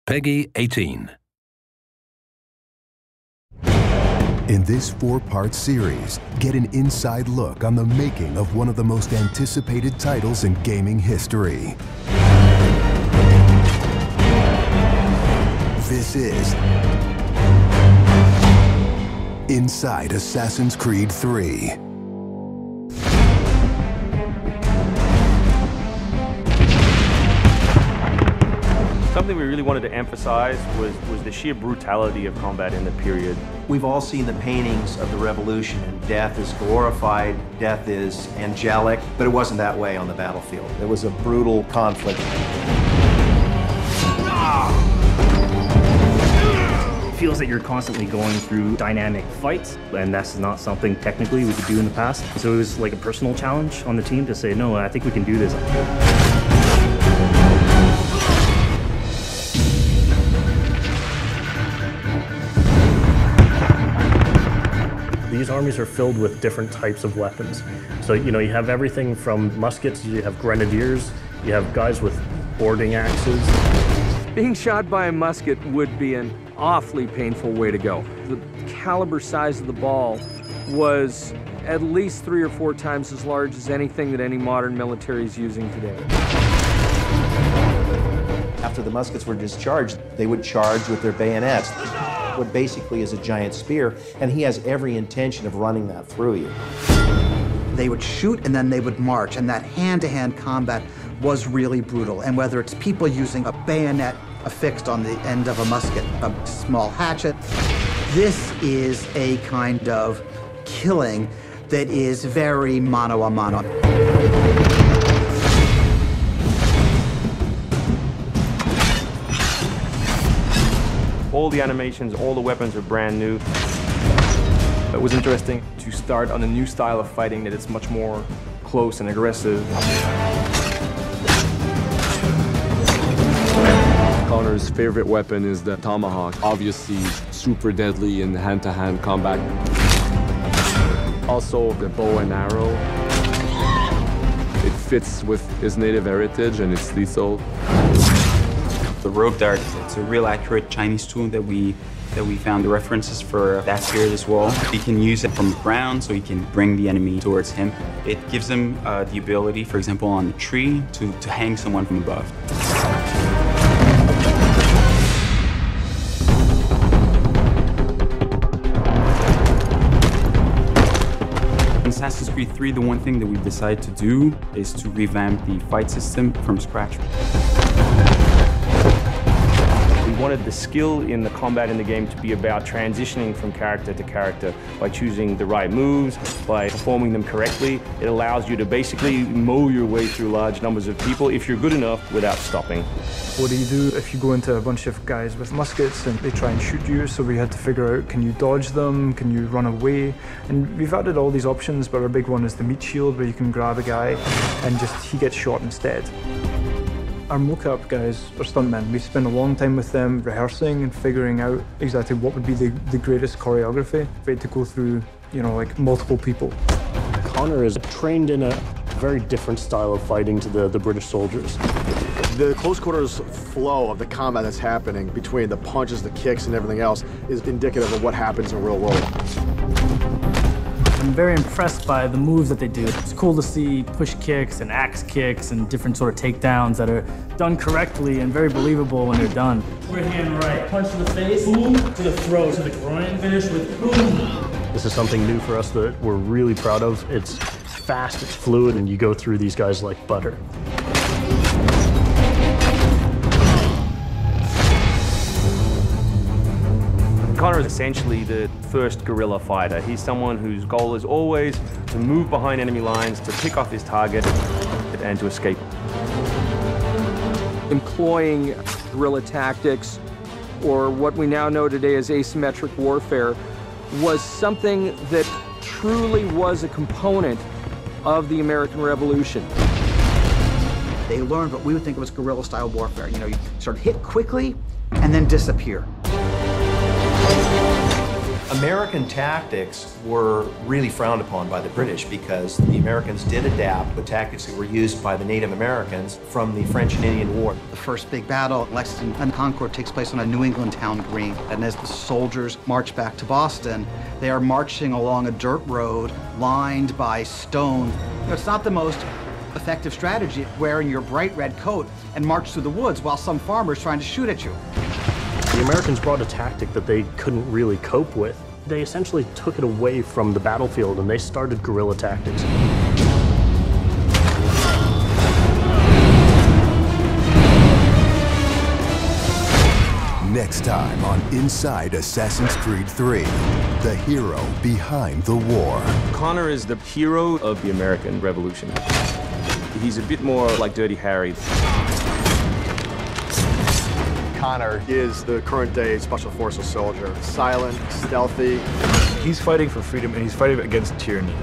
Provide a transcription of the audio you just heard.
Peggy 18. In this 4-part series, get an inside look on the making of one of the most anticipated titles in gaming history. This is Inside Assassin's Creed 3. Something we really wanted to emphasize was the sheer brutality of combat in the period. We've all seen the paintings of the Revolution, and death is glorified, death is angelic, but it wasn't that way on the battlefield. It was a brutal conflict. It feels that you're constantly going through dynamic fights, and that's not something technically we could do in the past. So it was like a personal challenge on the team to say, no, I think we can do this. These armies are filled with different types of weapons. So, you have everything from muskets, you have grenadiers, you have guys with boarding axes. Being shot by a musket would be an awfully painful way to go. The caliber size of the ball was at least 3 or 4 times as large as anything that any modern military is using today. After the muskets were discharged, they would charge with their bayonets. What basically is a giant spear, and he has every intention of running that through you. They would shoot and then they would march, and that hand-to-hand combat was really brutal. And whether it's people using a bayonet affixed on the end of a musket, a small hatchet, this is a kind of killing that is very mano a mano. All the animations, all the weapons are brand new. It was interesting to start on a new style of fighting that is much more close and aggressive. Connor's favorite weapon is the tomahawk, obviously super deadly in hand-to-hand combat. Also the bow and arrow. It fits with his native heritage and it's lethal. The rope dart, it's a real accurate Chinese tool that we found the references for that period as well. He can use it from the ground, so he can bring the enemy towards him. It gives him the ability, for example, on a tree, to hang someone from above. In Assassin's Creed 3, the one thing that we decided to do is to revamp the fight system from scratch. We wanted the skill in the combat in the game to be about transitioning from character to character by choosing the right moves, by performing them correctly. It allows you to basically mow your way through large numbers of people if you're good enough without stopping. What do you do if you go into a bunch of guys with muskets and they try and shoot you? So we had to figure out, can you dodge them? Can you run away? And we've added all these options, but our big one is the meat shield, where you can grab a guy and he gets shot instead. Our mocap guys are stuntmen. We spend a long time with them rehearsing and figuring out exactly what would be the greatest choreography. We had to go through, like multiple people. Connor is trained in a very different style of fighting to the British soldiers. The close quarters flow of the combat that's happening between the punches, the kicks, and everything else is indicative of what happens in the real world. I'm very impressed by the moves that they do. It's cool to see push kicks and axe kicks and different sort of takedowns that are done correctly and very believable when they're done. Right hand right, punch to the face, boom, to the throat, to the groin, finish with boom. This is something new for us that we're really proud of. It's fast, it's fluid, and you go through these guys like butter. Connor is essentially the first guerrilla fighter. He's someone whose goal is always to move behind enemy lines, to pick off his target, and to escape. Employing guerrilla tactics, or what we now know today as asymmetric warfare, was something that truly was a component of the American Revolution. They learned what we would think was guerrilla-style warfare. You sort of hit quickly and then disappear. American tactics were really frowned upon by the British because the Americans did adapt the tactics that were used by the Native Americans from the French and Indian War. The first big battle, Lexington and Concord, takes place on a New England town green. And as the soldiers march back to Boston, they are marching along a dirt road lined by stone. It's not the most effective strategy, wearing your bright red coat and march through the woods while some farmer's trying to shoot at you. The Americans brought a tactic that they couldn't really cope with. They essentially took it away from the battlefield and they started guerrilla tactics. Next time on Inside Assassin's Creed 3, the hero behind the war. Connor is the hero of the American Revolution. He's a bit more like Dirty Harry. Connor is the current day Special Forces soldier. Silent, stealthy. He's fighting for freedom and he's fighting against tyranny.